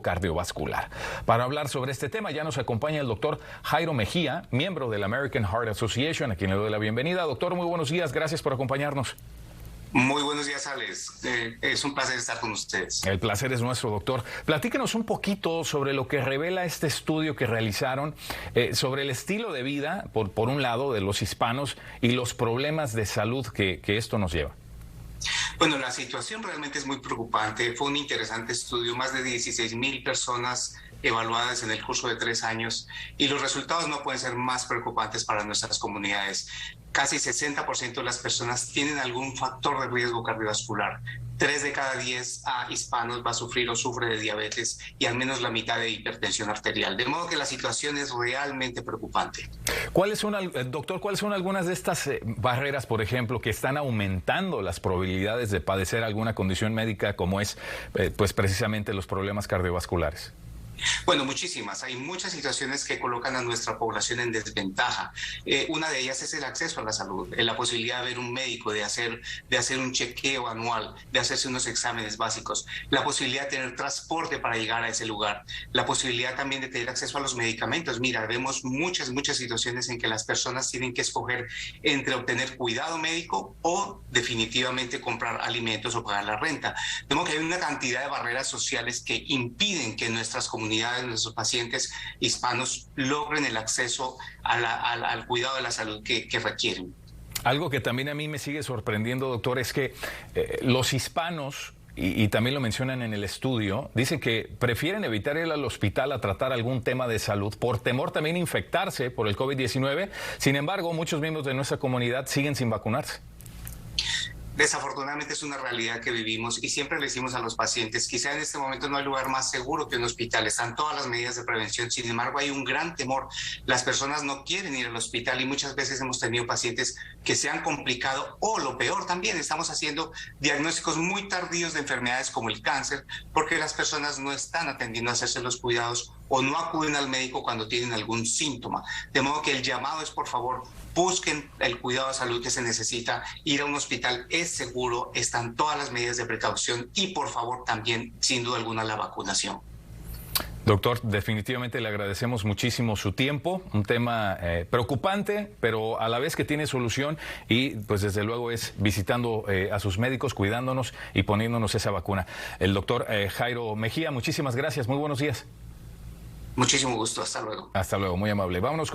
cardiovascular. Para hablar sobre este tema ya nos acompaña el doctor Jairo Mejía, miembro de la American Heart Association, a quien le doy la bienvenida. Doctor, muy buenos días, gracias por acompañarnos. Muy buenos días, Alex. Es un placer estar con ustedes. El placer es nuestro, doctor. Platíquenos un poquito sobre lo que revela este estudio que realizaron sobre el estilo de vida, por un lado, de los hispanos y los problemas de salud que esto nos lleva. Bueno, la situación realmente es muy preocupante. Fue un interesante estudio, más de 16,000 personas evaluadas en el curso de 3 años, y los resultados no pueden ser más preocupantes para nuestras comunidades. Casi 60% de las personas tienen algún factor de riesgo cardiovascular. 3 de cada 10 hispanos va a sufrir o sufre de diabetes y al menos la mitad de hipertensión arterial. De modo que la situación es realmente preocupante. Doctor, ¿cuáles son algunas de estas barreras, por ejemplo, que están aumentando las probabilidades de padecer alguna condición médica como es pues precisamente los problemas cardiovasculares? Bueno, muchísimas. Hay muchas situaciones que colocan a nuestra población en desventaja. Una de ellas es el acceso a la salud, la posibilidad de ver un médico, de hacer un chequeo anual, de hacerse unos exámenes básicos, la posibilidad de tener transporte para llegar a ese lugar, la posibilidad también de tener acceso a los medicamentos. Mira, vemos muchas situaciones en que las personas tienen que escoger entre obtener cuidado médico o definitivamente comprar alimentos o pagar la renta. Vemos que hay una cantidad de barreras sociales que impiden que nuestras comunidades, nuestros pacientes hispanos logren el acceso al cuidado de la salud que requieren. Algo que también a mí me sigue sorprendiendo, doctor, es que los hispanos, y también lo mencionan en el estudio, dicen que prefieren evitar ir al hospital a tratar algún tema de salud por temor también a infectarse por el COVID-19. Sin embargo, muchos miembros de nuestra comunidad siguen sin vacunarse. Desafortunadamente es una realidad que vivimos y siempre le decimos a los pacientes, quizá en este momento no hay lugar más seguro que un hospital, están todas las medidas de prevención, sin embargo hay un gran temor, las personas no quieren ir al hospital y muchas veces hemos tenido pacientes que se han complicado, o lo peor también, estamos haciendo diagnósticos muy tardíos de enfermedades como el cáncer, porque las personas no están atendiendo a hacerse los cuidados o no acuden al médico cuando tienen algún síntoma. De modo que el llamado es, por favor, busquen el cuidado de salud que se necesita. Ir a un hospital es seguro, están todas las medidas de precaución y, por favor, también, sin duda alguna, la vacunación. Doctor, definitivamente le agradecemos muchísimo su tiempo, un tema preocupante, pero a la vez que tiene solución, y pues desde luego es visitando a sus médicos, cuidándonos y poniéndonos esa vacuna. El doctor Jairo Mejía, muchísimas gracias, muy buenos días. Muchísimo gusto, hasta luego. Hasta luego, muy amable. Vámonos con